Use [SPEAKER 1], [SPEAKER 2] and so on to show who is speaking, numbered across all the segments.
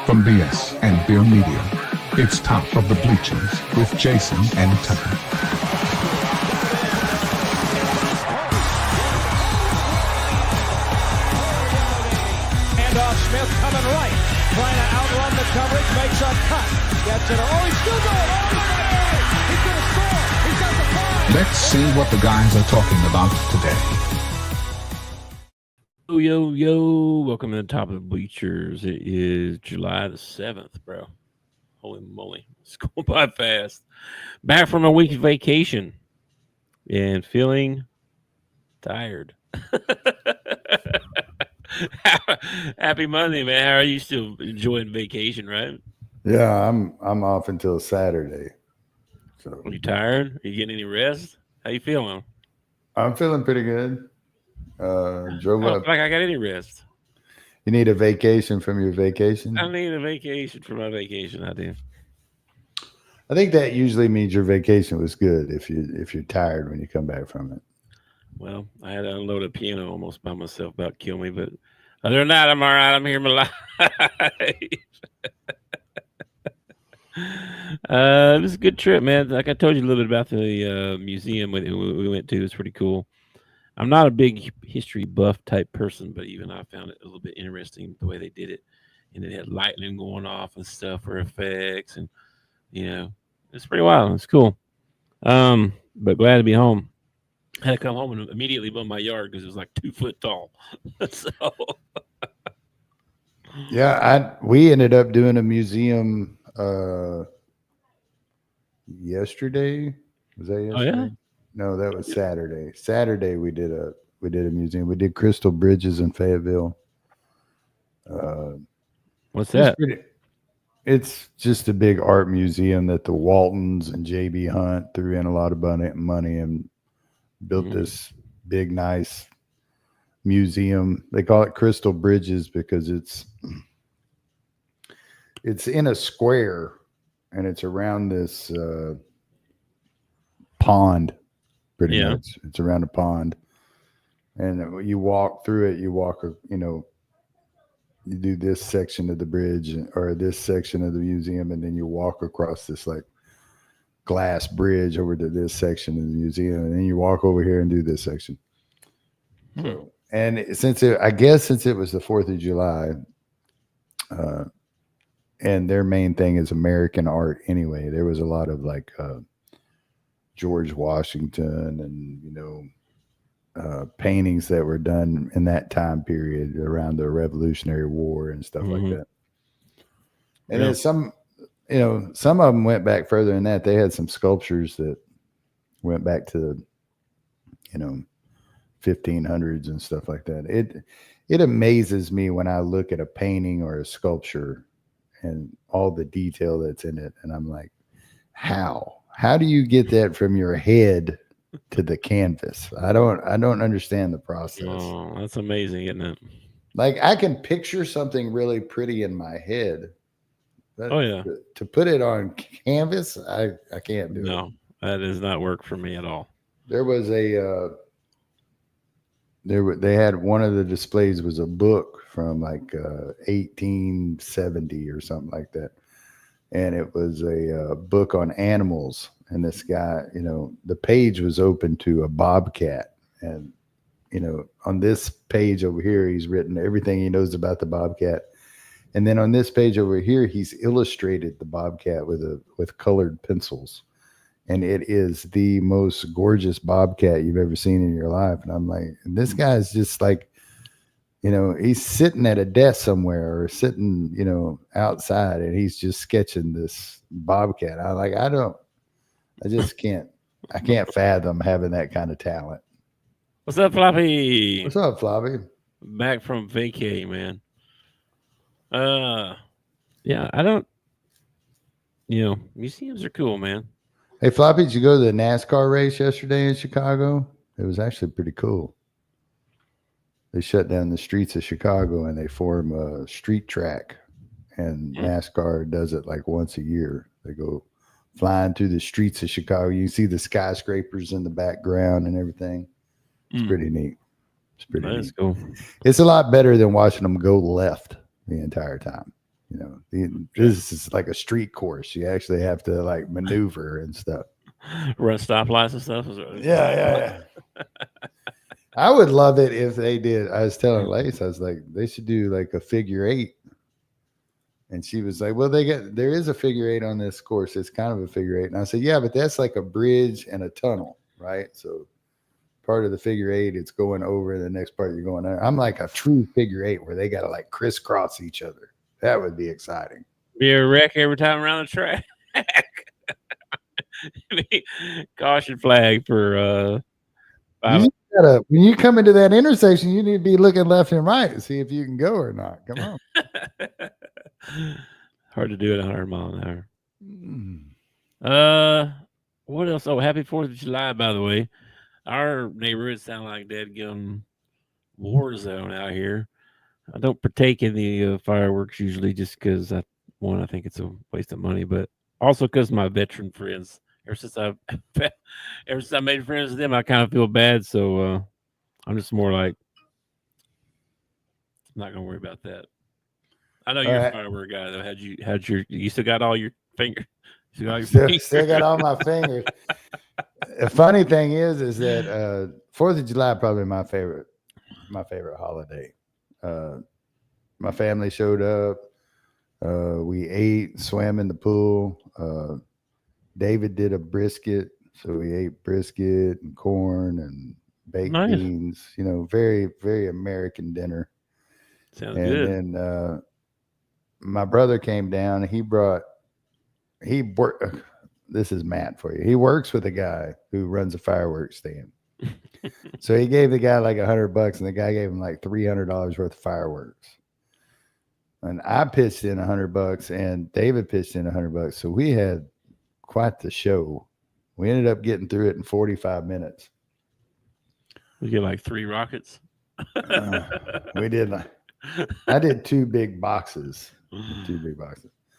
[SPEAKER 1] From BS and Beer Media, it's Top of the Bleachers with Jason and Tucker.
[SPEAKER 2] Handoff, Smith coming right, trying to outrun the coverage, makes a cut, gets it. Oh, he's still going all the way. He's going to score. He's got the ball.
[SPEAKER 1] Let's see what the guys are talking about today.
[SPEAKER 3] Yo, welcome to the Top of the Bleachers. It is July the 7th, bro. Holy moly. It's going by fast. Back from a week's vacation and feeling tired. Happy Monday, man. How are you? Still enjoying vacation, right?
[SPEAKER 4] Yeah, I'm off until Saturday. So
[SPEAKER 3] Are you tired? Are you getting any rest? How you feeling?
[SPEAKER 4] I'm feeling pretty good. Drove
[SPEAKER 3] I don't
[SPEAKER 4] up.
[SPEAKER 3] feel like I got any rest.
[SPEAKER 4] You need a vacation from your vacation?
[SPEAKER 3] I need a vacation for my vacation. I do.
[SPEAKER 4] I think that usually means your vacation was good if you're tired when you come back from it.
[SPEAKER 3] Well, I had to unload a piano almost by myself, about to kill me. But other than that, I'm all right. I'm here my life. It was a good trip, man. Like I told you a little bit about the museum we went to. It was pretty cool. I'm not a big history buff type person, but even I found it a little bit interesting the way they did it. And it had lightning going off and stuff for effects. And, it's pretty wild. It's cool. But glad to be home. I had to come home and immediately mow my yard because it was like 2 foot tall. So,
[SPEAKER 4] Yeah, we ended up doing a museum yesterday. Was that yesterday?
[SPEAKER 3] oh yeah,
[SPEAKER 4] No, that was Saturday. Saturday we did a museum. We did Crystal Bridges in Fayetteville.
[SPEAKER 3] what's that?
[SPEAKER 4] It's just a big art museum that the Waltons and J.B. Hunt threw in a lot of money and built this big, nice museum. They call it Crystal Bridges because it's in a square and it's around this pond. Pretty much. It's around a pond. And you walk through it, you do this section of the bridge or this section of the museum, and then you walk across this like glass bridge over to this section of the museum, and then you walk over here and do this section. So, and since it was the 4th of July, and their main thing is American art anyway, there was a lot of like George Washington and paintings that were done in that time period around the Revolutionary War and stuff like that. And then some of them went back further than that. They had some sculptures that went back to 1500s and stuff like that. It amazes me when I look at a painting or a sculpture and all the detail that's in it, and I'm like, how do you get that from your head to the canvas? I don't understand the process.
[SPEAKER 3] Oh, that's amazing, isn't it?
[SPEAKER 4] Like I can picture something really pretty in my head. But to put it on canvas, I can't do it.
[SPEAKER 3] No, that does not work for me at all.
[SPEAKER 4] There was they had one of the displays was a book from like 1870 or something like that. And it was a book on animals. And this guy, the page was open to a bobcat. And, on this page over here, he's written everything he knows about the bobcat. And then on this page over here, he's illustrated the bobcat with colored pencils. And it is the most gorgeous bobcat you've ever seen in your life. And I'm like, and this guy's just like, he's sitting at a desk somewhere or sitting, outside, and he's just sketching this bobcat. I can't fathom having that kind of talent.
[SPEAKER 3] What's up, Floppy?
[SPEAKER 4] What's up, Floppy?
[SPEAKER 3] Back from vacay, man. Yeah, I don't. Museums are cool, man.
[SPEAKER 4] Hey, Floppy, did you go to the NASCAR race yesterday in Chicago? It was actually pretty cool. They shut down the streets of Chicago and they form a street track, and NASCAR does it like once a year. They go flying through the streets of Chicago. You can see the skyscrapers in the background and everything. It's pretty neat. It's pretty neat.
[SPEAKER 3] Cool.
[SPEAKER 4] It's a lot better than watching them go left the entire time. You know, this is like a street course. You actually have to like maneuver and stuff.
[SPEAKER 3] Run stoplights and stuff.
[SPEAKER 4] Yeah. I would love it if they did. I was telling Lace, I was like, they should do like a figure eight. And she was like, well, there is a figure eight on this course. It's kind of a figure eight. And I said, yeah, but that's like a bridge and a tunnel, right? So part of the figure eight, it's going over, and the next part you're going there. I'm like a true figure eight where they got to like crisscross each other. That would be exciting.
[SPEAKER 3] Be a wreck every time around the track. Caution flag for
[SPEAKER 4] when you come into that intersection, you need to be looking left and right to see if you can go or not. Come on.
[SPEAKER 3] Hard to do it 100 miles an hour. What else? Oh, happy 4th of July, by the way. Our neighborhood sound like dadgum war zone out here. I don't partake in the fireworks usually just because I think it's a waste of money, but also because my veteran friends, ever since I made friends with them, I kind of feel bad. So I'm just more like, I'm not gonna worry about that. I know you're a firework guy though. You still got all your fingers?
[SPEAKER 4] Still got all my fingers. The funny thing is that 4th of July probably my favorite holiday. My family showed up. We ate, swam in the pool. David did a brisket, so we ate brisket and corn and baked beans. You know, very, very American dinner.
[SPEAKER 3] Sounds good.
[SPEAKER 4] And then my brother came down. This is Matt for you. He works with a guy who runs a fireworks stand. So he gave the guy like $100, and the guy gave him like $300 worth of fireworks. And I pitched in $100, and David pitched in $100. So we had quite the show. We ended up getting through it in 45 minutes.
[SPEAKER 3] We get like 3 rockets.
[SPEAKER 4] We did. I did 2 big boxes.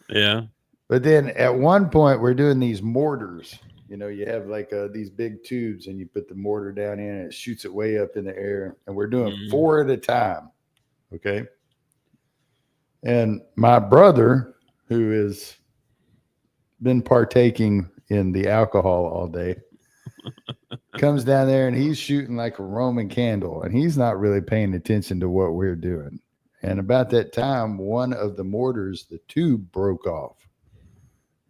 [SPEAKER 3] Yeah.
[SPEAKER 4] But then at one point, we're doing these mortars. You know, you have like these big tubes, and you put the mortar down in, and it shoots it way up in the air. And we're doing 4 at a time. Okay. And my brother, who has been partaking in the alcohol all day, comes down there, and he's shooting like a Roman candle, and he's not really paying attention to what we're doing. And about that time, one of the mortars, the tube broke off.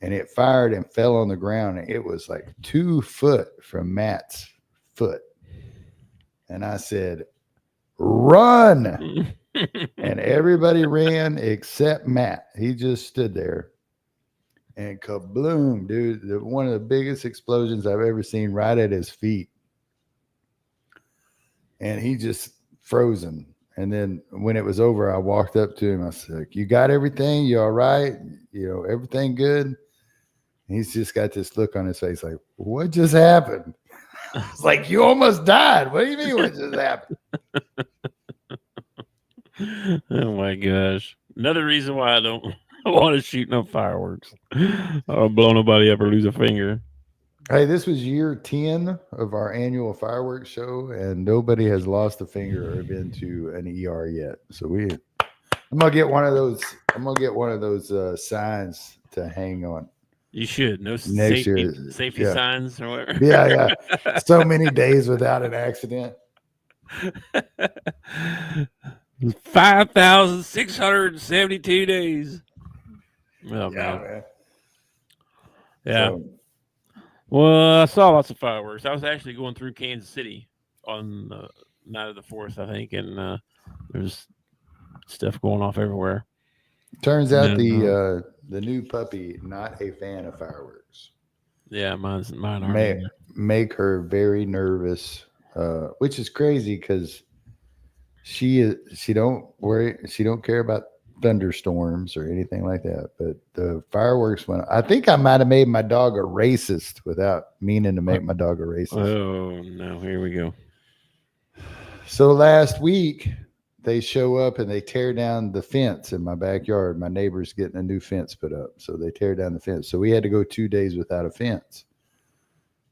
[SPEAKER 4] And it fired and fell on the ground. And it was like 2 foot from Matt's foot. And I said, run. And everybody ran except Matt. He just stood there. And kabloom, dude. One of the biggest explosions I've ever seen right at his feet. And he just frozen. And then when it was over, I walked up to him. I said, you got everything? You all right? You know, everything good? He's just got this look on his face like, what just happened? It's like, you almost died. What do you mean what just happened?
[SPEAKER 3] Oh, my gosh. Another reason why I don't want to shoot no fireworks. I don't blow nobody up or lose a finger.
[SPEAKER 4] Hey, this was year 10 of our annual fireworks show, and nobody has lost a finger or been to an ER yet. So I'm going to get one of those. I'm going to get one of those signs to hang on.
[SPEAKER 3] You should. No safety signs or whatever.
[SPEAKER 4] Yeah. So many days without an accident.
[SPEAKER 3] 5,672 days. Oh, man. Yeah.
[SPEAKER 4] So,
[SPEAKER 3] well, I saw lots of fireworks. I was actually going through Kansas City on the night of the 4th, I think, and there's stuff going off everywhere.
[SPEAKER 4] Turns out the new puppy, not a fan of fireworks.
[SPEAKER 3] Yeah, mine are.
[SPEAKER 4] Make her very nervous, which is crazy because she don't care about thunderstorms or anything like that. But the fireworks I think I might have made my dog a racist without meaning to make my dog a racist.
[SPEAKER 3] Oh no, here we go.
[SPEAKER 4] So last week they show up and they tear down the fence in my backyard. My neighbor's getting a new fence put up. So they tear down the fence. So we had to go 2 days without a fence.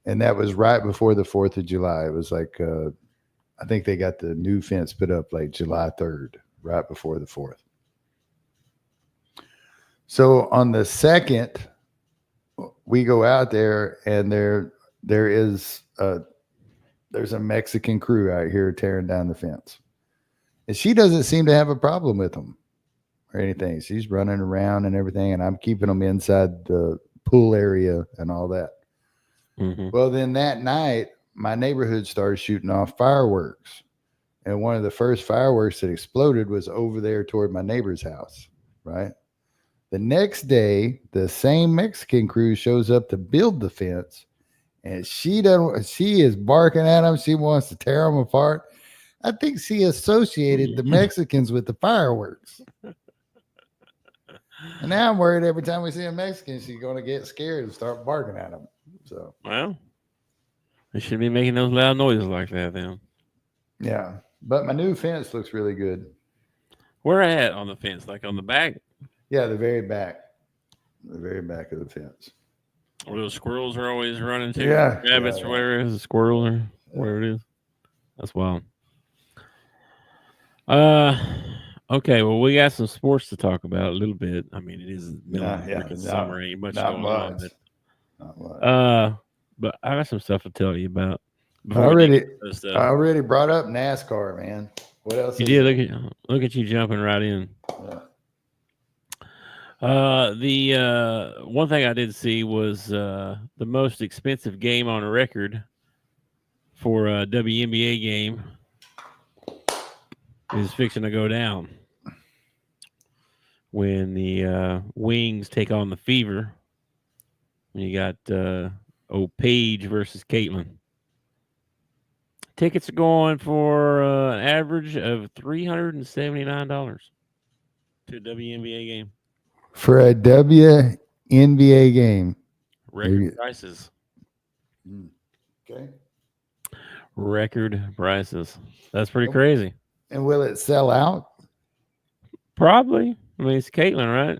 [SPEAKER 4] And that was right before the 4th of July. It was like, I think they got the new fence put up like July 3rd, right before the 4th. So on the second, we go out there, and there's a Mexican crew out here tearing down the fence, and she doesn't seem to have a problem with them or anything. She's running around and everything, and I'm keeping them inside the pool area and all that.
[SPEAKER 3] Mm-hmm.
[SPEAKER 4] Well, then that night, my neighborhood started shooting off fireworks, and one of the first fireworks that exploded was over there toward my neighbor's house, right? The next day, the same Mexican crew shows up to build the fence, and she is barking at them. She wants to tear them apart. I think she associated the Mexicans with the fireworks. And now I'm worried every time we see a Mexican, she's going to get scared and start barking at them. So,
[SPEAKER 3] well, they shouldn't be making those loud noises like that then.
[SPEAKER 4] Yeah. But my new fence looks really good.
[SPEAKER 3] Where at on the fence? Like on the back?
[SPEAKER 4] Yeah, the very back. The very back of the fence.
[SPEAKER 3] Where those squirrels are always running to?
[SPEAKER 4] Yeah.
[SPEAKER 3] Rabbits or whatever it is, a squirrel or whatever it is. That's wild. Okay, well, we got some sports to talk about a little bit. I mean, it is freaking summer, ain't much going on. But I got some stuff to tell you about.
[SPEAKER 4] I already brought up NASCAR, man. What else?
[SPEAKER 3] You did. Look at you jumping right in.
[SPEAKER 4] Yeah.
[SPEAKER 3] The one thing I did see was the most expensive game on record for a WNBA game is fixing to go down when the Wings take on the Fever. You got Paige versus Caitlin. Tickets are going for an average of $379 to a WNBA game.
[SPEAKER 4] For a WNBA game.
[SPEAKER 3] Record prices.
[SPEAKER 4] Okay.
[SPEAKER 3] Record prices. That's pretty crazy.
[SPEAKER 4] And will it sell out?
[SPEAKER 3] Probably. I mean, it's Caitlin, right?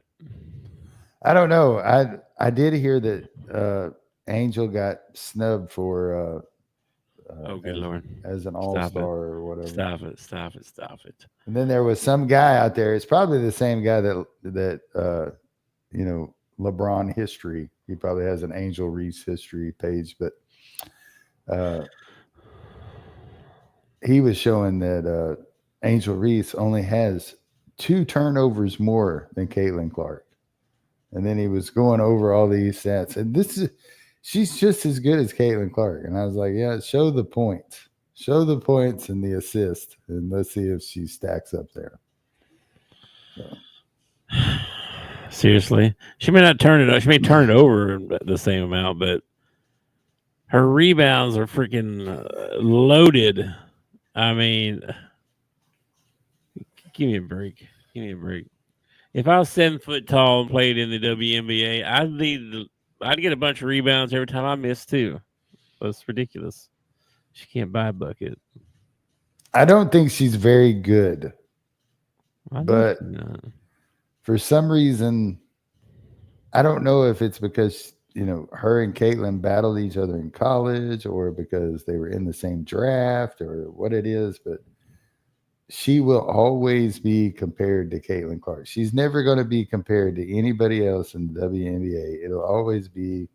[SPEAKER 4] I don't know. I did hear that Angel got snubbed for
[SPEAKER 3] good Lord.
[SPEAKER 4] As an all-star or whatever.
[SPEAKER 3] Stop it.
[SPEAKER 4] And then there was some guy out there. It's probably the same guy that LeBron history. He probably has an Angel Reese history page, but he was showing that Angel Reese only has 2 turnovers more than Caitlin Clark. And then he was going over all these stats. And she's just as good as Caitlin Clark. And I was like, yeah, show the points. Show the points and the assist. And let's see if she stacks up there. So.
[SPEAKER 3] Seriously. She may not turn it up. She may turn it over the same amount, but her rebounds are freaking loaded. I mean, give me a break. If I was 7 foot tall and played in the WNBA, I'd get a bunch of rebounds every time I missed too. That's ridiculous. She can't buy a bucket.
[SPEAKER 4] I don't think she's very good. But for some reason, I don't know if it's because, her and Caitlin battled each other in college or because they were in the same draft or what it is, but she will always be compared to Caitlin Clark. She's never going to be compared to anybody else in the WNBA. It'll always be,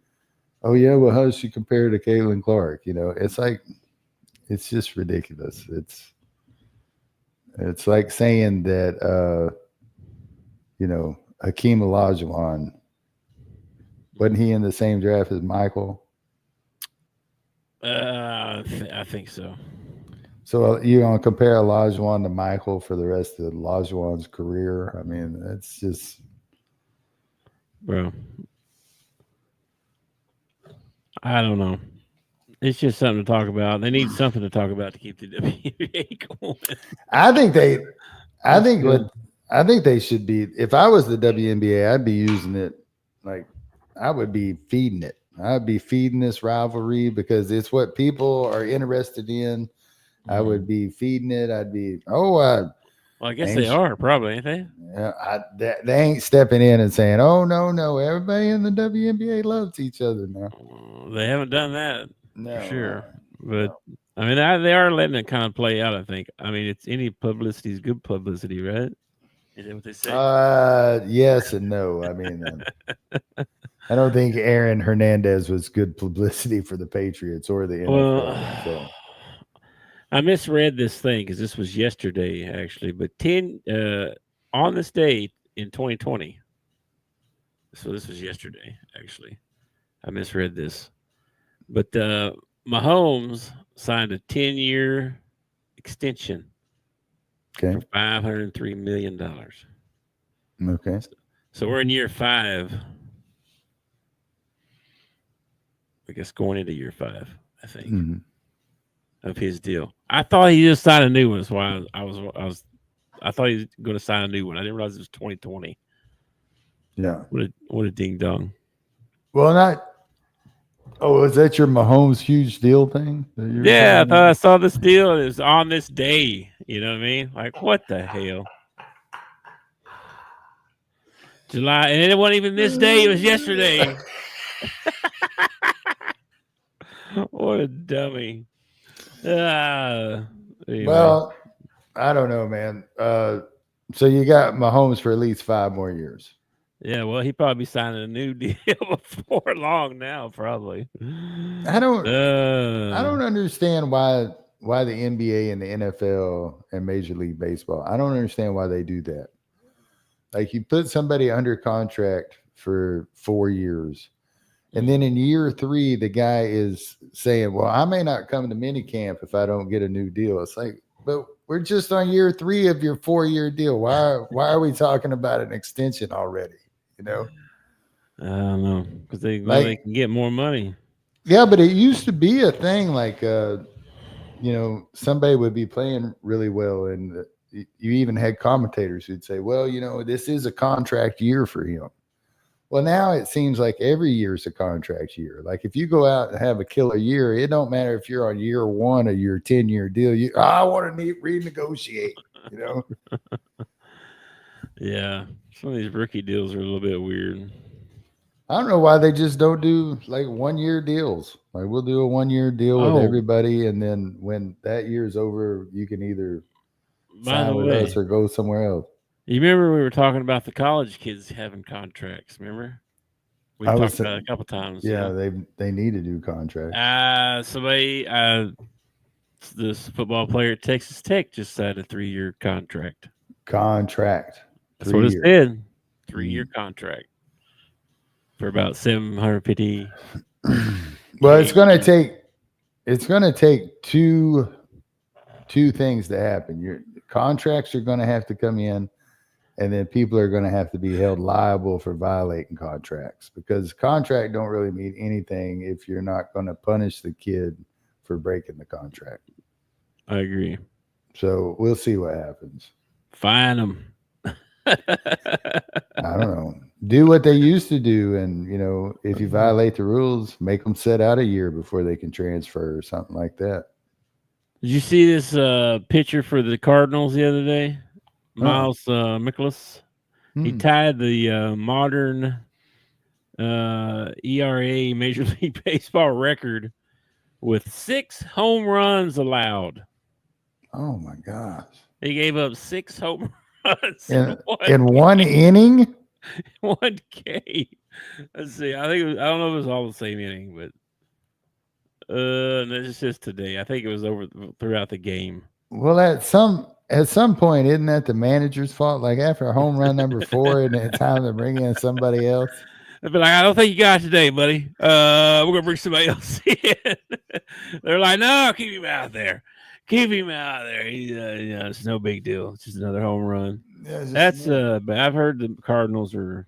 [SPEAKER 4] oh, yeah, well, how's she compared to Caitlin Clark? It's like, it's just ridiculous. It's like saying that, Hakeem Olajuwon, wasn't he in the same draft as Michael?
[SPEAKER 3] I think so.
[SPEAKER 4] So you're going to compare Olajuwon to Michael for the rest of Olajuwon's career? I mean, it's just...
[SPEAKER 3] Bro. I don't know. It's just something to talk about. They need something to talk about to keep the WNBA going. I
[SPEAKER 4] think they should be... If I was the WNBA, I'd be using it like... I would be feeding it. I'd be feeding this rivalry because it's what people are interested in. I would be feeding it. I'd be,
[SPEAKER 3] well, I guess they are probably, ain't they?
[SPEAKER 4] They ain't stepping in and saying, oh, no, everybody in the WNBA loves each other now.
[SPEAKER 3] They haven't done that, for sure. But,
[SPEAKER 4] no.
[SPEAKER 3] I mean, they are letting it kind of play out, I think. I mean, it's any publicity is good publicity, right? Is that what they say?
[SPEAKER 4] Yes and no. I mean, I don't think Aaron Hernandez was good publicity for the Patriots or the NFL.
[SPEAKER 3] Well,
[SPEAKER 4] So
[SPEAKER 3] I misread this thing because this was yesterday, actually. But on this day in 2020. So this was yesterday, actually. I misread this. But Mahomes signed a 10-year extension
[SPEAKER 4] okay,
[SPEAKER 3] for $503 million.
[SPEAKER 4] okay.
[SPEAKER 3] So we're in year 5. I guess going into year 5, I think,
[SPEAKER 4] Mhm.
[SPEAKER 3] of his deal. I thought he just signed a new one. That's why I thought he was going to sign a new one. I didn't realize it was 2020.
[SPEAKER 4] Yeah.
[SPEAKER 3] What a ding dong.
[SPEAKER 4] Well, not. Oh, is that your Mahomes huge deal thing?
[SPEAKER 3] Yeah, I thought I saw this deal. It was on this day. You know what I mean? Like, what the hell? July, and it wasn't even this day. It was yesterday. What a dummy. Anyway.
[SPEAKER 4] Well, I don't know, man. So you got Mahomes for at least 5 more years.
[SPEAKER 3] Yeah, well, he probably signing a new deal before long now, probably.
[SPEAKER 4] I don't understand why the NBA and the NFL and Major League Baseball. I don't understand why they do that. Like you put somebody under contract for 4 years, and then in year 3, the guy is saying, "Well, I may not come to minicamp if I don't get a new deal." It's like, but we're just on year 3 of your 4-year deal. Why are we talking about an extension already? You know,
[SPEAKER 3] I don't know because they can get more money.
[SPEAKER 4] Yeah, but it used to be a thing like, somebody would be playing really well, and you even had commentators who'd say, "Well, this is a contract year for him." Well, now it seems like every year is a contract year. Like if you go out and have a killer year, it don't matter if you're on year 1 of your 10-year deal. I want to renegotiate.
[SPEAKER 3] Yeah, some of these rookie deals are a little bit weird.
[SPEAKER 4] I don't know why they just don't do like 1-year deals. Like we'll do a 1-year deal with everybody, and then when that year's over, you can either sign with us or go somewhere else.
[SPEAKER 3] You remember we were talking about the college kids having contracts? Remember? We talked about it a couple times.
[SPEAKER 4] Yeah, they need to do contracts.
[SPEAKER 3] This football player at Texas Tech just signed a 3-year contract.
[SPEAKER 4] That's
[SPEAKER 3] what it said. 3-year contract for about $750.
[SPEAKER 4] Well, it's going to take two things to happen. Your contracts are going to have to come in, and then people are going to have to be held liable for violating contracts, because contract don't really mean anything if you're not going to punish the kid for breaking the contract.
[SPEAKER 3] I agree.
[SPEAKER 4] So we'll see what happens.
[SPEAKER 3] Fine them.
[SPEAKER 4] I don't know. Do what they used to do, and if you violate the rules, make them sit out a year before they can transfer or something like that.
[SPEAKER 3] Did you see this pitcher for the Cardinals the other day? Miles Mikolas. He tied the modern ERA Major League Baseball record with 6 home runs allowed.
[SPEAKER 4] Oh my gosh!
[SPEAKER 3] He gave up 6 home runs
[SPEAKER 4] in one inning.
[SPEAKER 3] 1 game. Let's see. I don't know if it was all the same inning, but it's just today. I think it was over throughout the game.
[SPEAKER 4] Well, at some point, isn't that the manager's fault? Like after a home run number 4, isn't it time to bring in somebody else?
[SPEAKER 3] They'd be like, "I don't think you got it today, buddy. We're gonna bring somebody else in." They're like, "No, keep him out there. Keep him out there. He's, it's no big deal. It's just another home run." Yeah, but I've heard the Cardinals are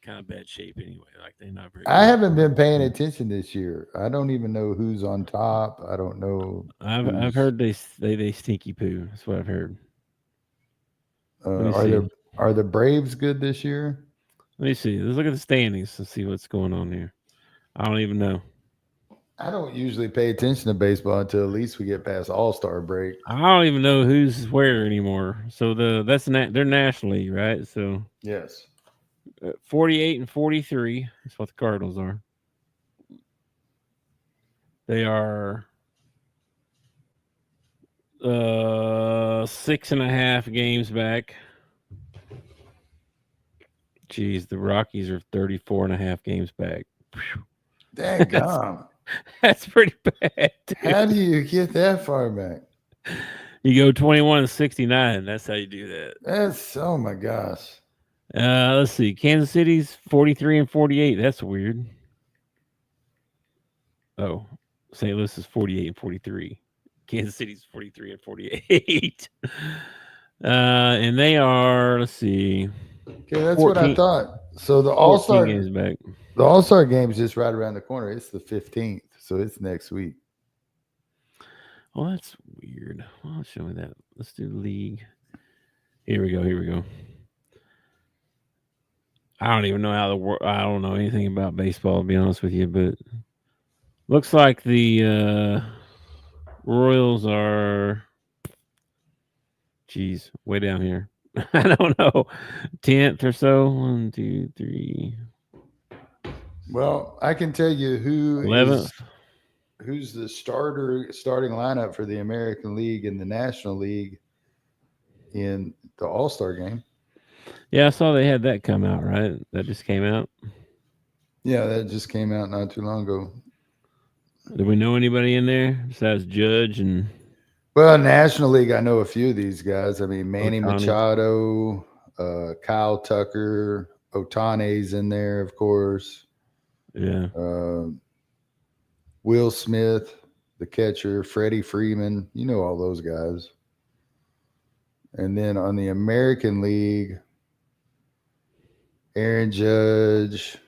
[SPEAKER 3] kind of bad shape anyway. Like they're not very.
[SPEAKER 4] I haven't been paying attention this year. I don't even know who's on top. I don't know.
[SPEAKER 3] I've heard they stinky poo. That's what I've heard.
[SPEAKER 4] Are the Braves good this year?
[SPEAKER 3] Let me see. Let's look at the standings and see what's going on here. I don't even know.
[SPEAKER 4] I don't usually pay attention to baseball until at least we get past All-Star break.
[SPEAKER 3] I don't even know who's where anymore. So they're nationally, right? So
[SPEAKER 4] yes,
[SPEAKER 3] 48 and 43. That's what the Cardinals are. They are 6.5 games back. Geez, the Rockies are 34.5 games back.
[SPEAKER 4] Daggum.
[SPEAKER 3] That's pretty bad. Dude.
[SPEAKER 4] How do you get that far back?
[SPEAKER 3] You go 21-69. That's how you do that.
[SPEAKER 4] That's, oh my gosh.
[SPEAKER 3] Let's see. Kansas City's 43-48. That's weird. Oh, St. Louis is 48-43. Kansas City's 43-48. And they are, let's see.
[SPEAKER 4] Okay, that's 14, what I thought. So the All-Star
[SPEAKER 3] games back.
[SPEAKER 4] The All-Star game is just right around the corner. It's the 15th, so it's next week.
[SPEAKER 3] Oh, that's weird. Well, show me that. Let's do the league. Here we go. I don't even know I don't know anything about baseball, to be honest with you, but looks like the Royals are, geez, way down here. I don't know, 10th or so. 1, 2, 3.
[SPEAKER 4] Well, I can tell you
[SPEAKER 3] 11th.
[SPEAKER 4] Who's the starting lineup for the American League and the National League in the All-Star game.
[SPEAKER 3] Yeah, I saw they had that come out, right? That just came out?
[SPEAKER 4] Yeah, that just came out not too long ago.
[SPEAKER 3] Do we know anybody in there besides Judge and...
[SPEAKER 4] Well, National League, I know a few of these guys. I mean, Manny
[SPEAKER 3] Ohtani.
[SPEAKER 4] Machado, Kyle Tucker, Ohtani's in there, of course.
[SPEAKER 3] Yeah.
[SPEAKER 4] Will Smith, the catcher, Freddie Freeman. You know all those guys. And then on the American League, Aaron Judge.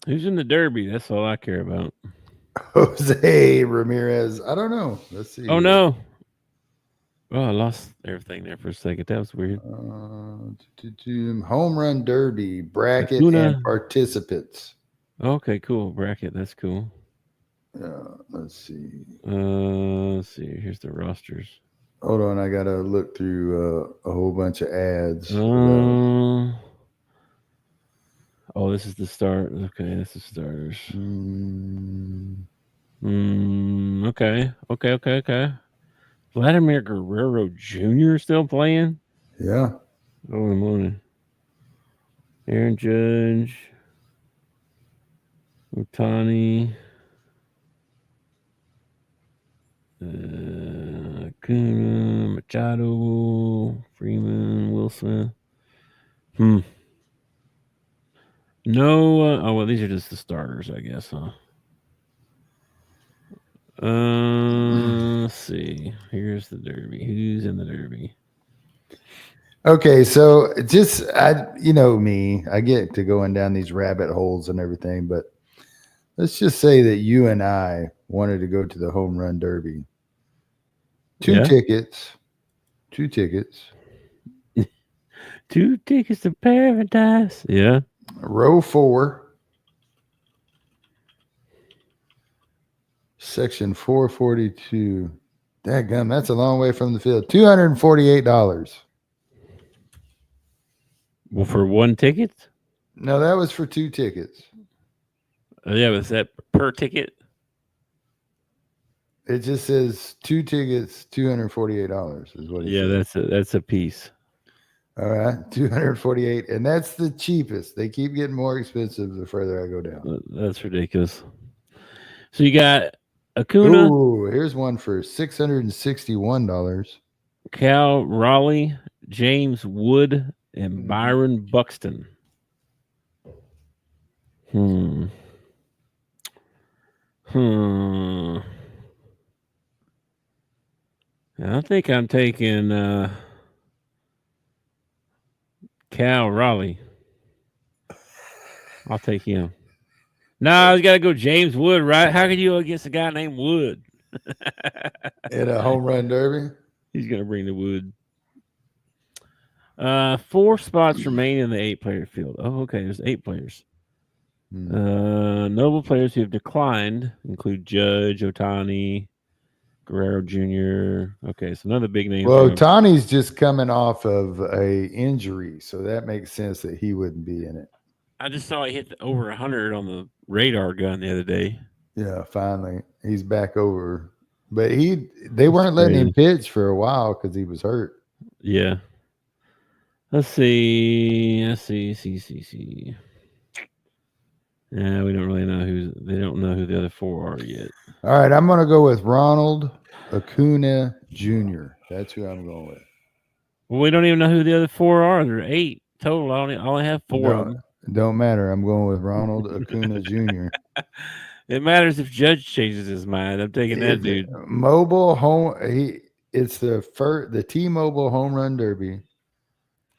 [SPEAKER 3] Who's in the Derby? That's all I care about.
[SPEAKER 4] Jose Ramirez. I don't know. Let's see.
[SPEAKER 3] Oh, no. Oh, I lost everything there for a second. That was weird.
[SPEAKER 4] Home Run Derby, bracket
[SPEAKER 3] Acuna.
[SPEAKER 4] and participants.
[SPEAKER 3] Okay, cool. Bracket. That's cool.
[SPEAKER 4] Let's see.
[SPEAKER 3] Let's see. Here's the rosters.
[SPEAKER 4] Hold on. I got to look through a whole bunch of ads.
[SPEAKER 3] Oh, this is the start. Okay, this is starters. Okay. Vladimir Guerrero Jr. still playing?
[SPEAKER 4] Yeah.
[SPEAKER 3] Oh, morning. Aaron Judge. Ohtani. Acuna, Machado, Freeman, Wilson. No. Oh, well, these are just the starters, I guess, huh? Let's see. Here's the Derby. Who's in the Derby?
[SPEAKER 4] Okay, so you know me, I get to going down these rabbit holes and everything, but let's just say that you and I wanted to go to the Home Run Derby. Two tickets. 2 tickets
[SPEAKER 3] to paradise. Yeah.
[SPEAKER 4] Row 4. Section 442. Dadgum, that's a long way from the field. $248.
[SPEAKER 3] Well, for 1 ticket?
[SPEAKER 4] No, that was for 2 tickets.
[SPEAKER 3] Yeah, was that per ticket?
[SPEAKER 4] It just says 2 tickets, $248 is what it says.
[SPEAKER 3] That's a piece.
[SPEAKER 4] All right, $248, and that's the cheapest. They keep getting more expensive the further I go down.
[SPEAKER 3] That's ridiculous. So you got Acuna.
[SPEAKER 4] Ooh, here's one for $661.
[SPEAKER 3] Cal Raleigh, James Wood, and Byron Buxton. I think I'm taking Cal Raleigh. I'll take him. No, you got to go James Wood, right? How can you go against a guy named Wood?
[SPEAKER 4] In a home run derby?
[SPEAKER 3] He's going to bring the wood. 4 spots remain in the 8-player field. Oh, okay. There's 8 players. Notable players who have declined include Judge, Ohtani, Guerrero Jr. Okay, so another big name.
[SPEAKER 4] Well, Ohtani's just coming off of a injury, so that makes sense that he wouldn't be in it.
[SPEAKER 3] I just saw he hit over 100 on the radar gun the other day.
[SPEAKER 4] Yeah, finally. He's back over. But they weren't letting him pitch for a while because he was hurt.
[SPEAKER 3] Yeah. Let's see. Yeah, we don't really know they don't know who the other four are yet.
[SPEAKER 4] All right, I'm going to go with Ronald Acuna Jr. That's who I'm going with.
[SPEAKER 3] Well, we don't even know who the other four are. There are 8 total. I only have 4 of them.
[SPEAKER 4] Don't matter. I'm going with Ronald Acuna Jr.
[SPEAKER 3] It matters if Judge changes his mind. I'm taking that dude.
[SPEAKER 4] Mobile home. It's the T-Mobile Home Run Derby.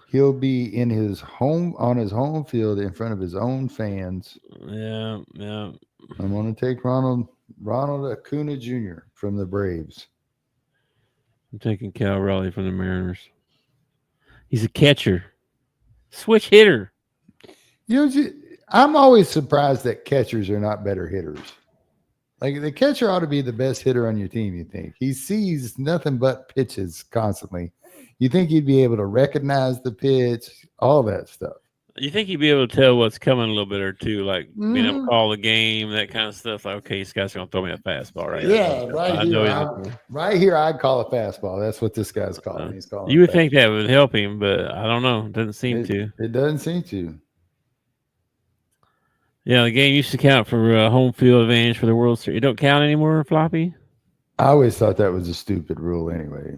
[SPEAKER 4] He'll be on his home field in front of his own fans.
[SPEAKER 3] Yeah.
[SPEAKER 4] I'm going to take Ronald Acuna Jr. from the Braves.
[SPEAKER 3] I'm taking Cal Raleigh from the Mariners. He's a catcher, switch hitter.
[SPEAKER 4] I'm always surprised that catchers are not better hitters. Like the catcher ought to be the best hitter on your team. You think he sees nothing but pitches constantly. You think he'd be able to recognize the pitch, all that stuff.
[SPEAKER 3] You think he'd be able to tell what's coming a little bit or two, like being able to call the game, that kind of stuff. Like, okay, this guy's going to throw me a fastball, right?
[SPEAKER 4] Yeah, right here, I'd call a fastball. That's what this guy's calling. He's calling.
[SPEAKER 3] You would think that would help him, but I don't know. It doesn't seem to.
[SPEAKER 4] It doesn't seem to.
[SPEAKER 3] Yeah, the game used to count for home field advantage for the World Series. It don't count anymore, Floppy?
[SPEAKER 4] I always thought that was a stupid rule anyway.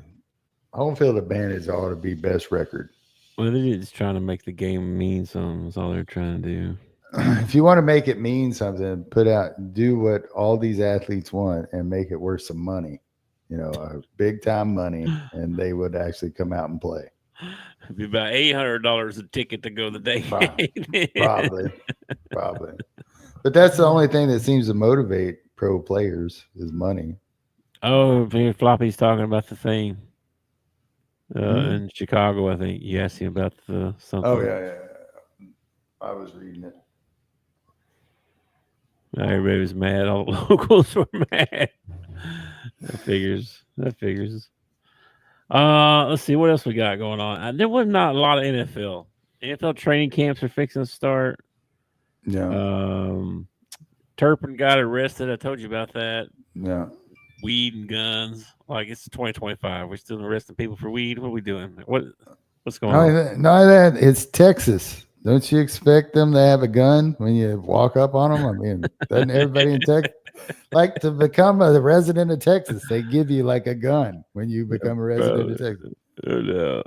[SPEAKER 4] Home field advantage ought to be best record.
[SPEAKER 3] Well, they're just trying to make the game mean something. That's all they're trying to do.
[SPEAKER 4] If you want to make it mean something, do what all these athletes want and make it worth some money. Big time money, and they would actually come out and play.
[SPEAKER 3] It'd be about $800 a ticket to go the day.
[SPEAKER 4] Probably. But that's the only thing that seems to motivate pro players is money.
[SPEAKER 3] Oh, Floppy's talking about the thing in Chicago. I think you asked him about the something.
[SPEAKER 4] Oh yeah. I was reading it.
[SPEAKER 3] Everybody was mad. All the locals were mad. That figures. Let's see what else we got going on. There was not a lot of NFL. NFL training camps are fixing to start.
[SPEAKER 4] Yeah.
[SPEAKER 3] Turpin got arrested. I told you about that.
[SPEAKER 4] Yeah.
[SPEAKER 3] Weed and guns. Like it's 2025. We're still arresting people for weed. What are we doing? What's going on?
[SPEAKER 4] No, it's Texas. Don't you expect them to have a gun when you walk up on them? I mean, doesn't everybody in Texas like to become a resident of Texas? They give you like a gun when you become a resident of Texas.
[SPEAKER 3] No.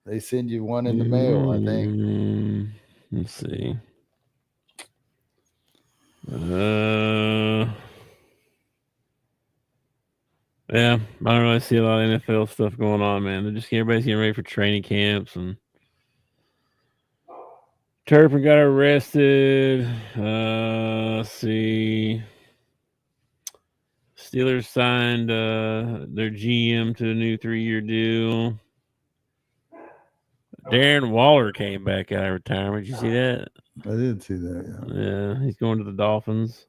[SPEAKER 4] They send you one in the mail, I think.
[SPEAKER 3] Let's see. Yeah, I don't really see a lot of NFL stuff going on, man. Everybody's getting ready for training camps, and Turpin got arrested. Let's see. Steelers signed their GM to a new 3-year deal. Darren Waller came back out of retirement. Did you see that?
[SPEAKER 4] I did see that.
[SPEAKER 3] Yeah, he's going to the Dolphins.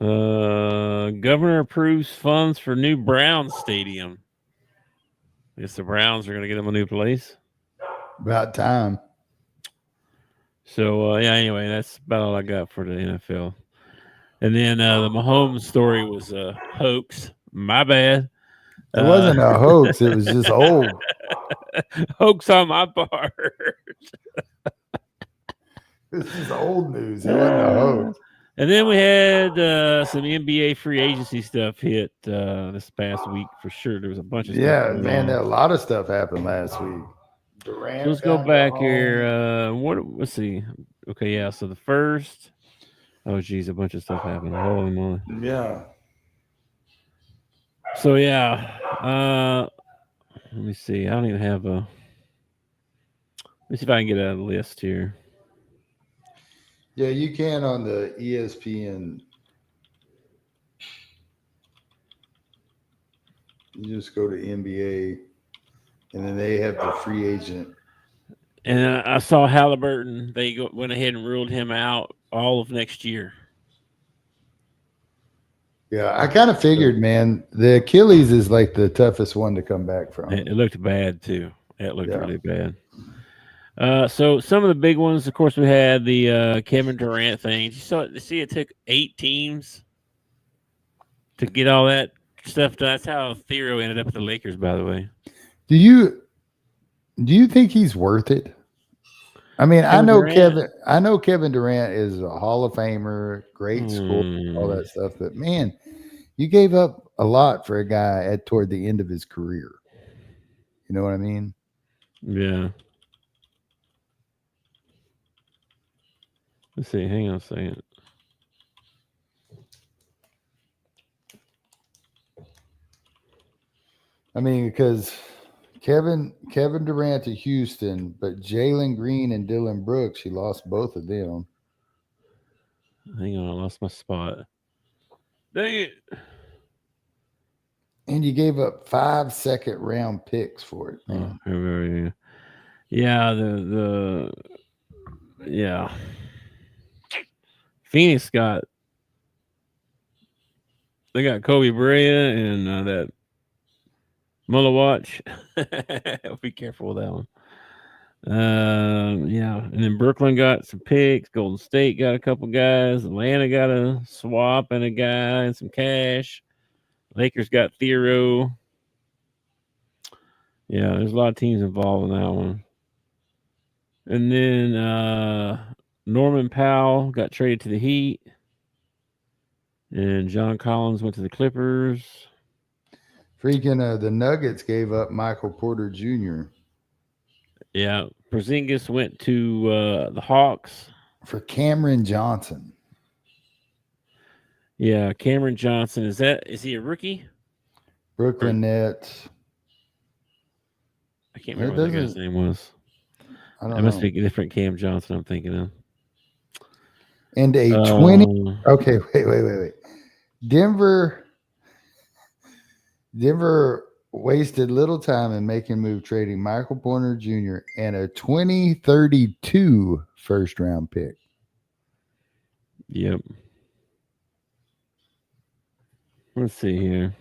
[SPEAKER 3] Governor approves funds for new Browns stadium. I guess the Browns are going to get them a new place.
[SPEAKER 4] About time.
[SPEAKER 3] So, anyway, that's about all I got for the NFL. And then the Mahomes story was a hoax. My bad.
[SPEAKER 4] It wasn't a hoax. It was just old.
[SPEAKER 3] Hoax on my part.
[SPEAKER 4] This is old news. It wasn't a hoax.
[SPEAKER 3] And then we had some NBA free agency stuff hit this past week for sure. There was a bunch of stuff.
[SPEAKER 4] Yeah, man, a lot of stuff happened last week.
[SPEAKER 3] Durant, let's go back here. Let's see. Okay, yeah. So the first. Oh, geez, a bunch of stuff happened. Holy moly.
[SPEAKER 4] Yeah.
[SPEAKER 3] So yeah. Let me see. I don't even have a. Let me see if I can get a list here.
[SPEAKER 4] Yeah, you can on the ESPN. You just go to NBA, and then they have the free agent.
[SPEAKER 3] And I saw Halliburton. They went ahead and ruled him out all of next year.
[SPEAKER 4] Yeah, I kind of figured, man. The Achilles is like the toughest one to come back from.
[SPEAKER 3] It looked bad too. It looked really bad. So some of the big ones, of course, we had the Kevin Durant thing. You see, it took 8 teams to get all that stuff done. That's how Theo ended up at the Lakers, by the way.
[SPEAKER 4] Do you think he's worth it? I mean,
[SPEAKER 3] Kevin Durant?
[SPEAKER 4] I know Kevin Durant is a Hall of Famer, great score, all that stuff. But man, you gave up a lot for a guy at toward the end of his career. You know what I mean?
[SPEAKER 3] Yeah. Let's see. Hang on a second.
[SPEAKER 4] I mean, because Kevin Durant to Houston, but Jalen Green and Dylan Brooks, he lost both of them.
[SPEAKER 3] Hang on. I lost my spot. Dang it.
[SPEAKER 4] And you gave up 5 round picks for it, man.
[SPEAKER 3] Oh, here we go. Yeah. Yeah. Phoenix they got Kobe Bryant and that Muller watch. Be careful with that one. Yeah, and then Brooklyn got some picks. Golden State got a couple guys. Atlanta got a swap and a guy and some cash. Lakers got Thero. Yeah, there's a lot of teams involved in that one. And then Norman Powell got traded to the Heat. And John Collins went to the Clippers.
[SPEAKER 4] Freaking the Nuggets gave up Michael Porter Jr.
[SPEAKER 3] Yeah, Porzingis went to the Hawks
[SPEAKER 4] for Cameron Johnson.
[SPEAKER 3] Yeah, Cameron Johnson. Is he a rookie?
[SPEAKER 4] Brooklyn Nets.
[SPEAKER 3] I can't remember what that guy's name was.
[SPEAKER 4] I don't know.
[SPEAKER 3] Must be a different Cam Johnson I'm thinking of.
[SPEAKER 4] And a 20. Okay, wait. Denver wasted little time in making move, trading Michael Porter Jr. and a 2032 first round pick.
[SPEAKER 3] Yep. Let's see here.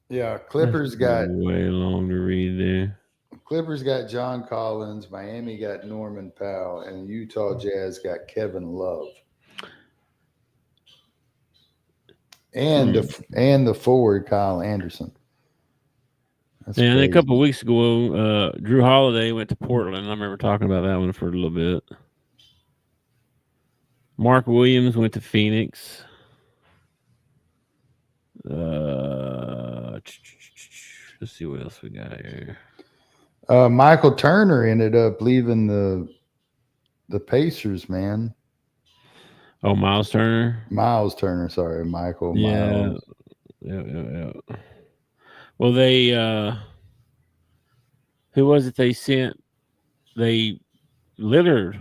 [SPEAKER 4] Yeah, Clippers got
[SPEAKER 3] way long to read there.
[SPEAKER 4] Clippers got John Collins, Miami got Norman Powell, and Utah Jazz got Kevin Love. And the forward Kyle Anderson.
[SPEAKER 3] And a couple of weeks ago, Drew Holiday went to Portland. I remember talking about that one for a little bit. Mark Williams went to Phoenix. Let's see what else we got here.
[SPEAKER 4] Michael Turner ended up leaving the Pacers, man.
[SPEAKER 3] Oh, Miles Turner?
[SPEAKER 4] Miles Turner, sorry, Michael.
[SPEAKER 3] Yeah.
[SPEAKER 4] Miles.
[SPEAKER 3] Yeah. Well, they who was it they sent? Lillard.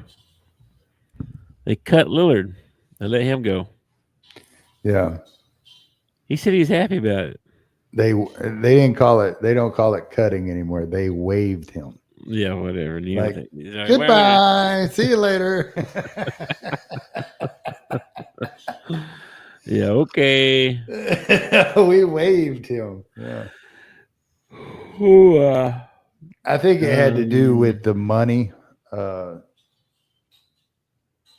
[SPEAKER 3] They cut Lillard. They let him go.
[SPEAKER 4] Yeah.
[SPEAKER 3] He said he's happy about it.
[SPEAKER 4] They didn't call it. They don't call it cutting anymore. They waived him.
[SPEAKER 3] Yeah, whatever.
[SPEAKER 4] Like, goodbye. See you later.
[SPEAKER 3] Yeah, okay.
[SPEAKER 4] We waived him. Yeah.
[SPEAKER 3] Ooh,
[SPEAKER 4] I think it had to do with the money.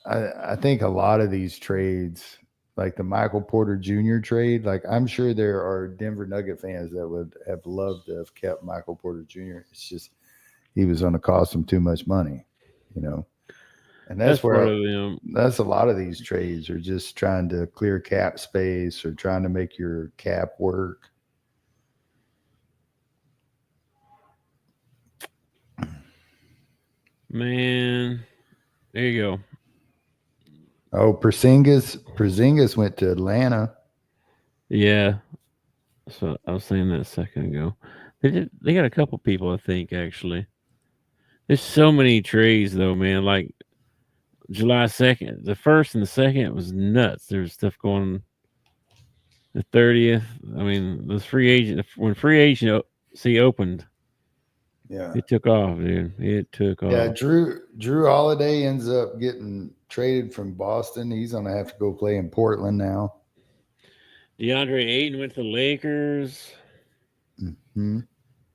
[SPEAKER 4] I think a lot of these trades, like the Michael Porter Jr. trade, like I'm sure there are Denver Nugget fans that would have loved to have kept Michael Porter Jr. It's just he was going to cost them too much money, you know. And that's where that's a lot of these trades are just trying to clear cap space or trying to make your cap work.
[SPEAKER 3] Man, there you go.
[SPEAKER 4] Oh, Porzingis went to Atlanta.
[SPEAKER 3] Yeah, so I was saying that a second ago. They got a couple people, I think, actually. There's so many trades though, man. Like July 2nd, the 1st and the 2nd was nuts. There's stuff going. The 30th. I mean, when free agency opened.
[SPEAKER 4] Yeah,
[SPEAKER 3] it took off, dude. It took off.
[SPEAKER 4] Yeah, Drew Holiday ends up getting traded from Boston. He's gonna have to go play in Portland now.
[SPEAKER 3] DeAndre Ayton went to the Lakers.
[SPEAKER 4] Mm-hmm.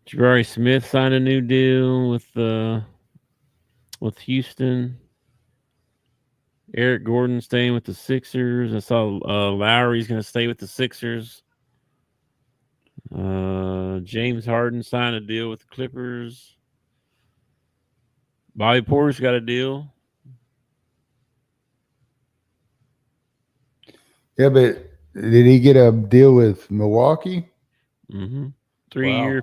[SPEAKER 3] Jabari Smith signed a new deal with Houston. Eric Gordon staying with the Sixers. I saw Lowry's going to stay with the Sixers. James Harden signed a deal with the Clippers. Bobby Porter's got a deal.
[SPEAKER 4] Yeah, but did he get a deal with Milwaukee?
[SPEAKER 3] Mm-hmm. 3 years,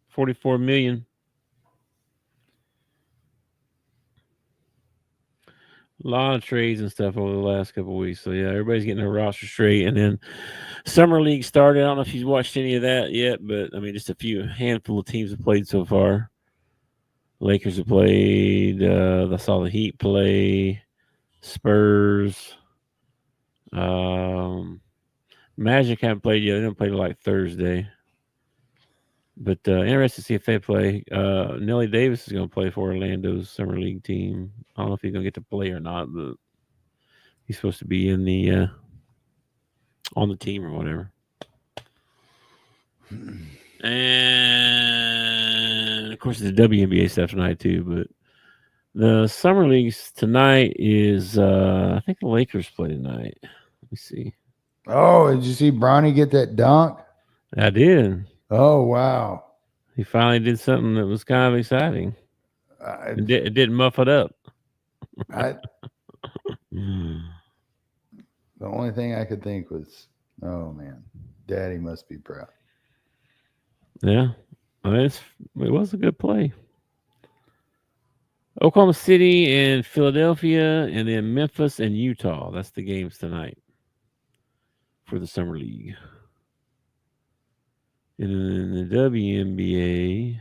[SPEAKER 3] 44 million. A lot of trades and stuff over the last couple of weeks. So, yeah, everybody's getting their roster straight. And then Summer League started. I don't know if you've watched any of that yet, but, I mean, just a handful of teams have played so far. Lakers have played. I saw the Heat play. Spurs. Magic haven't played yet. They didn't play till like Thursday. But interested to see if they play. Nelly Davis is going to play for Orlando's Summer League team. I don't know if he's going to get to play or not, but he's supposed to be in the on the team or whatever. And of course, there's WNBA stuff tonight too. But the Summer Leagues tonight is I think the Lakers play tonight. Let me see.
[SPEAKER 4] Oh, did you see Bronny get that dunk?
[SPEAKER 3] I did.
[SPEAKER 4] Oh, wow.
[SPEAKER 3] He finally did something that was kind of exciting. It didn't muff it up.
[SPEAKER 4] The only thing I could think was, oh, man, Daddy must be proud.
[SPEAKER 3] Yeah. I mean, it was a good play. Oklahoma City and Philadelphia, and then Memphis and Utah. That's the games tonight for the Summer League. And in the WNBA.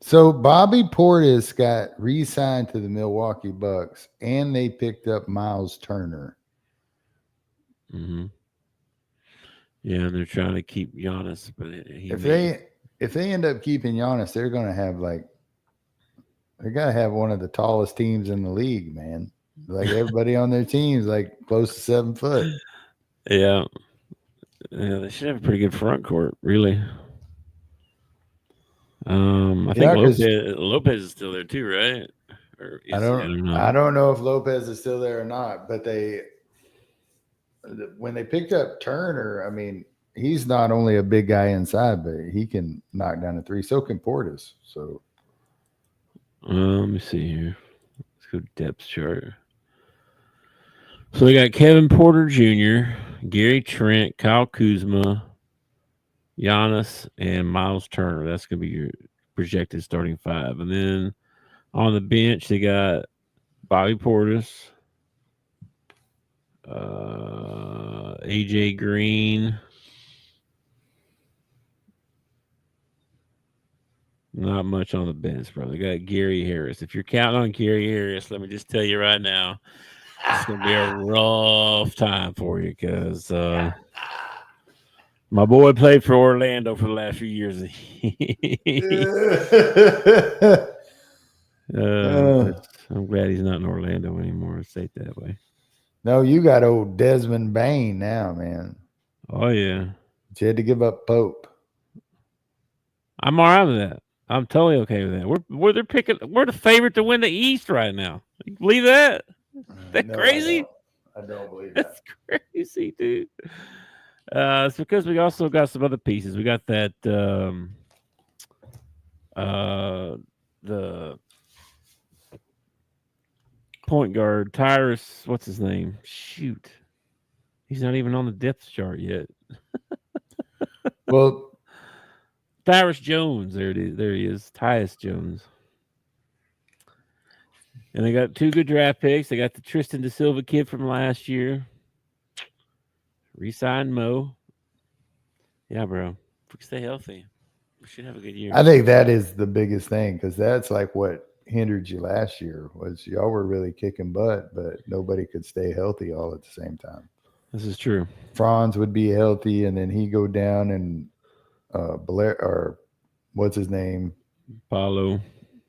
[SPEAKER 4] So Bobby Portis got re-signed to the Milwaukee Bucks, and they picked up Miles Turner.
[SPEAKER 3] Mm-hmm. Yeah, and they're trying to keep Giannis, but
[SPEAKER 4] if they end up keeping Giannis, they're going to have they got to have one of the tallest teams in the league, man. Like everybody on their team's like close to 7 foot.
[SPEAKER 3] Yeah. Yeah, they should have a pretty good front court, really. I think Lopez is still there too, right? Or
[SPEAKER 4] I don't know if Lopez is still there or not, but when they picked up Turner, I mean, he's not only a big guy inside, but he can knock down a three. So can Portis. So
[SPEAKER 3] let me see here. Let's go depth chart. So they got Kevin Porter Jr., Gary Trent, Kyle Kuzma, Giannis, and Miles Turner. That's going to be your projected starting 5. And then on the bench, they got Bobby Portis, AJ Green. Not much on the bench, bro. They got Gary Harris. If you're counting on Gary Harris, let me just tell you right now, it's going to be a rough time for you because my boy played for Orlando for the last few years. I'm glad he's not in Orlando anymore. Let's say it that way.
[SPEAKER 4] No, you got old Desmond Bain now, man.
[SPEAKER 3] Oh, yeah.
[SPEAKER 4] But you had to give up Pope.
[SPEAKER 3] I'm all right with that. I'm totally okay with that. We're the favorite to win the East right now. You believe that? That crazy?
[SPEAKER 4] I don't believe that.
[SPEAKER 3] That's crazy, dude. It's because we also got some other pieces. We got that the point guard, Tyrus, what's his name? Shoot. He's not even on the depth chart yet.
[SPEAKER 4] Well,
[SPEAKER 3] Tyrus Jones. There it is. There he is. Tyus Jones. And they got 2 good draft picks. They got the Tristan Da Silva kid from last year. Re-signed Mo. Yeah, bro. If we stay healthy, we should have a good year.
[SPEAKER 4] I think that is the biggest thing because that's like what hindered you last year was y'all were really kicking butt, but nobody could stay healthy all at the same time.
[SPEAKER 3] This is true.
[SPEAKER 4] Franz would be healthy, and then he go down, and Blair or what's his name?
[SPEAKER 3] Paulo.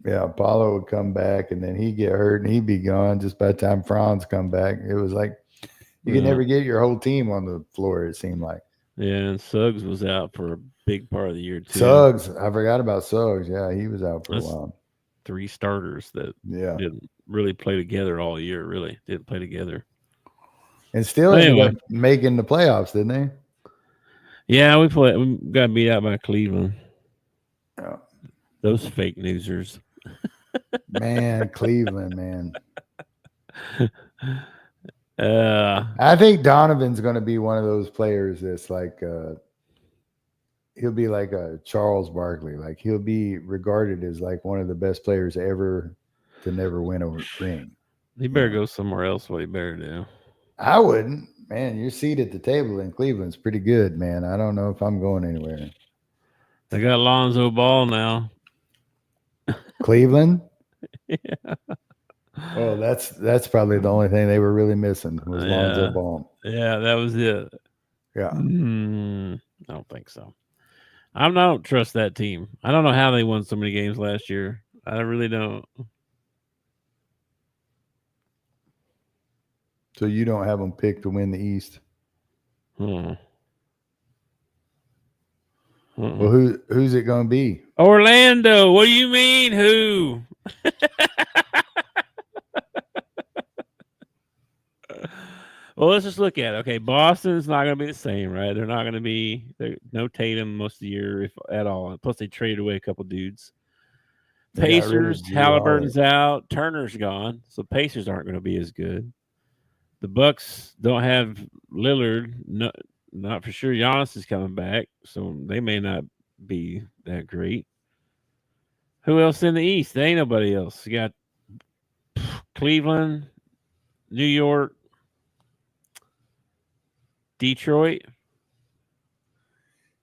[SPEAKER 4] Yeah, Paulo would come back, and then he'd get hurt, and he'd be gone just by the time Franz come back. It was like you could never get your whole team on the floor, it seemed like.
[SPEAKER 3] Yeah, and Suggs was out for a big part of the year, too.
[SPEAKER 4] Suggs. I forgot about Suggs. Yeah, he was out for a while.
[SPEAKER 3] 3 starters that
[SPEAKER 4] Yeah.
[SPEAKER 3] didn't really play together all year. Really didn't play together.
[SPEAKER 4] And still ended up making the playoffs, didn't they?
[SPEAKER 3] Yeah, we got beat out by Cleveland.
[SPEAKER 4] Yeah.
[SPEAKER 3] Those fake newsers.
[SPEAKER 4] Man, Cleveland, man.
[SPEAKER 3] I
[SPEAKER 4] think Donovan's going to be one of those players that's like he'll be like a Charles Barkley. Like he'll be regarded as like one of the best players ever to never win a ring.
[SPEAKER 3] He better go somewhere else. What he better do.
[SPEAKER 4] I wouldn't. Man, your seat at the table in Cleveland's pretty good, man. I don't know if I'm going anywhere.
[SPEAKER 3] They got Lonzo Ball now.
[SPEAKER 4] Cleveland?
[SPEAKER 3] Yeah.
[SPEAKER 4] Oh, that's probably the only thing they were really missing was Lonzo Ball.
[SPEAKER 3] Yeah, that was it.
[SPEAKER 4] Yeah.
[SPEAKER 3] I don't think so. I don't trust that team. I don't know how they won so many games last year. I really don't.
[SPEAKER 4] So you don't have them picked to win the East?
[SPEAKER 3] Well,
[SPEAKER 4] who's it going to be?
[SPEAKER 3] Orlando. What do you mean, who? Well, let's just look at it. Okay, Boston's not going to be the same, right? They're not going to be no Tatum most of the year, if at all. Plus, they traded away a couple dudes. Pacers, Halliburton's out. Turner's gone, so Pacers aren't going to be as good. The Bucks don't have Lillard. No, not for sure. Giannis is coming back, so they may not be that great. Who else in the East? There ain't nobody else. You got Cleveland, New York, Detroit.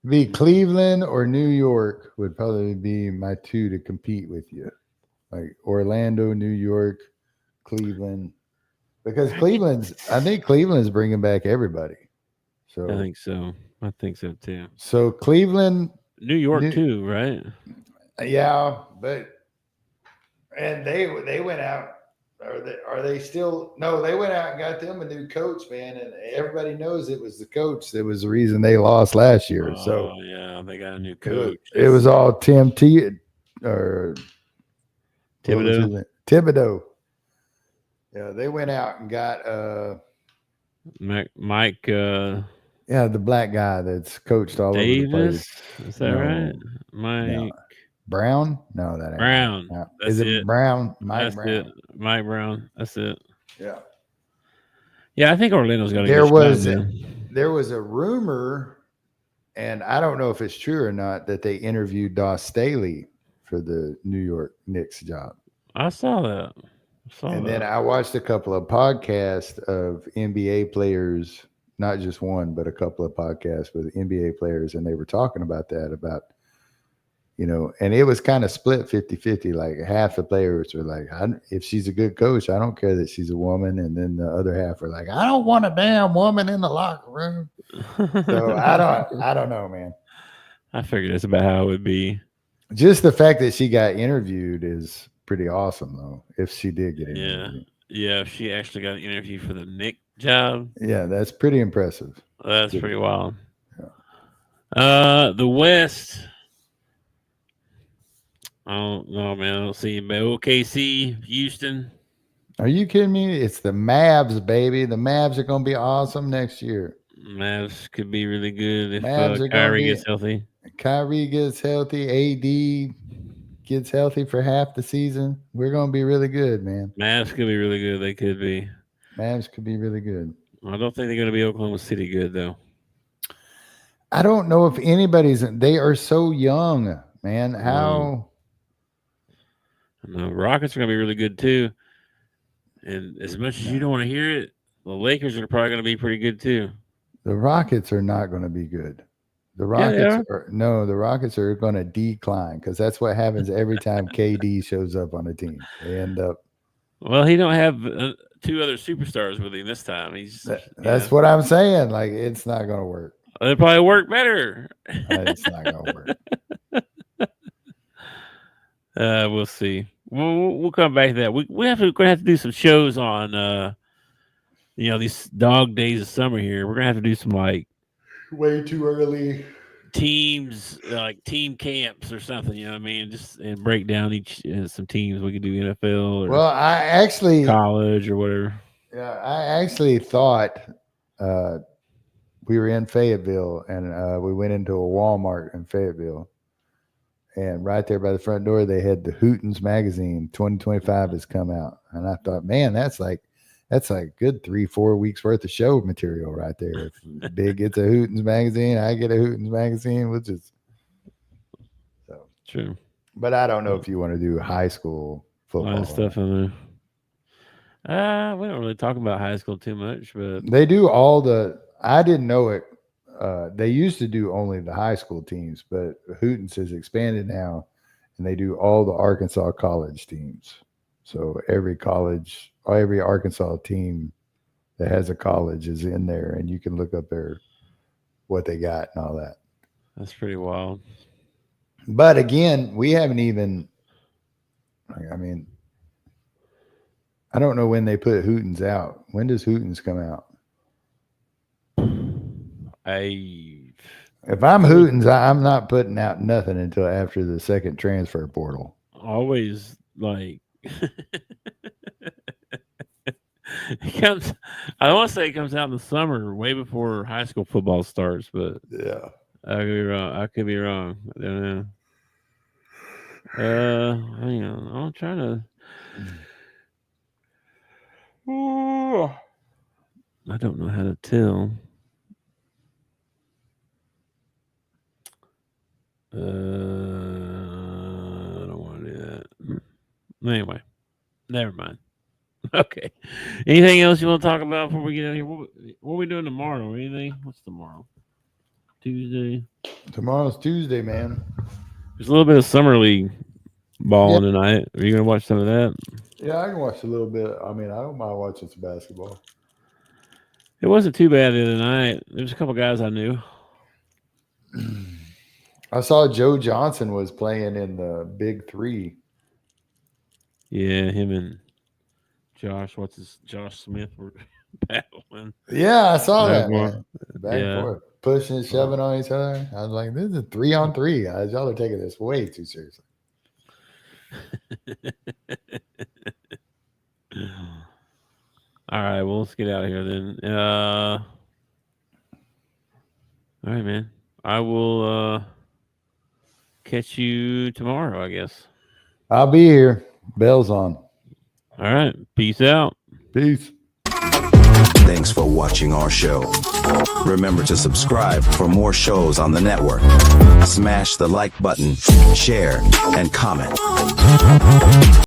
[SPEAKER 4] Be Cleveland or New York would probably be my two to compete with you. Like Orlando, New York, Cleveland. Because I think Cleveland's bringing back everybody. So
[SPEAKER 3] I think so. I think so too.
[SPEAKER 4] So Cleveland,
[SPEAKER 3] New York too, right?
[SPEAKER 4] Yeah, and they went out. Are they still? No, they went out and got them a new coach, man, and everybody knows it was the coach that was the reason they lost last year. So
[SPEAKER 3] yeah, they got a new coach.
[SPEAKER 4] It was all Thibodeau. Thibodeau. Yeah, they went out and got
[SPEAKER 3] Mike.
[SPEAKER 4] The black guy that's coached all
[SPEAKER 3] Davis?
[SPEAKER 4] over the place.
[SPEAKER 3] Is that right? Mike
[SPEAKER 4] Brown? No, that ain't
[SPEAKER 3] Brown.
[SPEAKER 4] No. Is it Brown?
[SPEAKER 3] Mike Brown. It. Mike Brown. That's it.
[SPEAKER 4] Yeah.
[SPEAKER 3] Yeah, I think Orlando's got a
[SPEAKER 4] There was a rumor, and I don't know if it's true or not, that they interviewed Doss Staley for the New York Knicks job.
[SPEAKER 3] I saw that.
[SPEAKER 4] Then I watched a couple of podcasts of NBA players, not just one, but a couple of podcasts with NBA players, and they were talking about that, and it was kind of split 50-50. Like half the players were like, if she's a good coach, I don't care that she's a woman. And then the other half were like, I don't want a damn woman in the locker room. So I don't know, man.
[SPEAKER 3] I figured that's about how it would be.
[SPEAKER 4] Just the fact that she got interviewed is pretty awesome, though, if she did get interviewed.
[SPEAKER 3] Yeah, if she actually got an interview for the Knicks job.
[SPEAKER 4] Yeah, that's pretty impressive.
[SPEAKER 3] That's pretty wild. Yeah. The West. I don't know, man. I don't see but OKC, Houston.
[SPEAKER 4] Are you kidding me? It's the Mavs, baby. The Mavs are going to be awesome next year.
[SPEAKER 3] Mavs could be really good if Kyrie gets healthy.
[SPEAKER 4] Kyrie gets healthy. AD gets healthy for half the season. We're going to be really good, man.
[SPEAKER 3] Mavs could be really good. They could be.
[SPEAKER 4] Mavs could be really good.
[SPEAKER 3] I don't think they're going to be Oklahoma City good, though.
[SPEAKER 4] I don't know if anybody's. They are so young, man. How?
[SPEAKER 3] The Rockets are going to be really good, too. And as much as you don't want to hear it, the Lakers are probably going to be pretty good, too.
[SPEAKER 4] The Rockets are not going to be good. The Rockets are going to decline because that's what happens every time KD shows up on a team. They end up.
[SPEAKER 3] Well, he don't have two other superstars with him this time.
[SPEAKER 4] That's what I'm saying. Like, it's not going to work.
[SPEAKER 3] It'll probably work better.
[SPEAKER 4] It's not going to work.
[SPEAKER 3] We'll see. We'll come back to that. We're going to have to do some shows on, these dog days of summer here. We're going to have to do some like
[SPEAKER 4] way too early
[SPEAKER 3] teams, like team camps or something. You know what I mean? Just and break down each some teams. We could do NFL or
[SPEAKER 4] Well, I actually
[SPEAKER 3] college or whatever.
[SPEAKER 4] Yeah, I actually thought we were in Fayetteville, and we went into a Walmart in Fayetteville, and right there by the front door they had the Hootens magazine 2025 has come out, and I thought, man, that's like good 3-4 weeks worth of show material right there. If Big gets a Hootens magazine, I get a Hootens magazine, which is so
[SPEAKER 3] true.
[SPEAKER 4] But I don't know if you want to do high school football.
[SPEAKER 3] A lot of stuff in there. We don't really talk about high school too much, but
[SPEAKER 4] They do all the. I didn't know it. They used to do only the high school teams, but Hootens has expanded now, and they do all the Arkansas college teams. So every Arkansas team that has a college is in there, and you can look up what they got and all that.
[SPEAKER 3] That's pretty wild.
[SPEAKER 4] But again, we haven't even. I mean, I don't know when they put Hootens out. When does Hootens come out? If I'm Hootens, I'm not putting out nothing until after the second transfer portal.
[SPEAKER 3] Always like it comes. I want to say it comes out in the summer, way before high school football starts. But
[SPEAKER 4] yeah,
[SPEAKER 3] I could be wrong. I don't know. Hang on. I'm trying to. I don't know how to tell. I don't want to do that. Anyway, never mind. Okay. Anything else you want to talk about before we get out of here? What are we doing tomorrow? Anything? What's tomorrow? Tuesday.
[SPEAKER 4] Tomorrow's Tuesday, man.
[SPEAKER 3] There's a little bit of summer league balling tonight. Are you gonna watch some of that?
[SPEAKER 4] Yeah, I can watch a little bit. I mean, I don't mind watching some basketball.
[SPEAKER 3] It wasn't too bad the other night. There's a couple guys I knew.
[SPEAKER 4] I saw Joe Johnson was playing in the Big Three.
[SPEAKER 3] Yeah, him and Josh Smith were battling.
[SPEAKER 4] Yeah, I saw that,
[SPEAKER 3] more.
[SPEAKER 4] man. Back and forth, pushing and shoving on each other. I was like, this is a 3-on-3, guys. Y'all are taking this way too seriously.
[SPEAKER 3] All right, well, let's get out of here then. All right, man. I will catch you tomorrow, I guess.
[SPEAKER 4] I'll be here. Bell's on.
[SPEAKER 3] All right. Peace out.
[SPEAKER 4] Peace.
[SPEAKER 5] Thanks for watching our show. Remember to subscribe for more shows on the network. Smash the like button, share, and comment.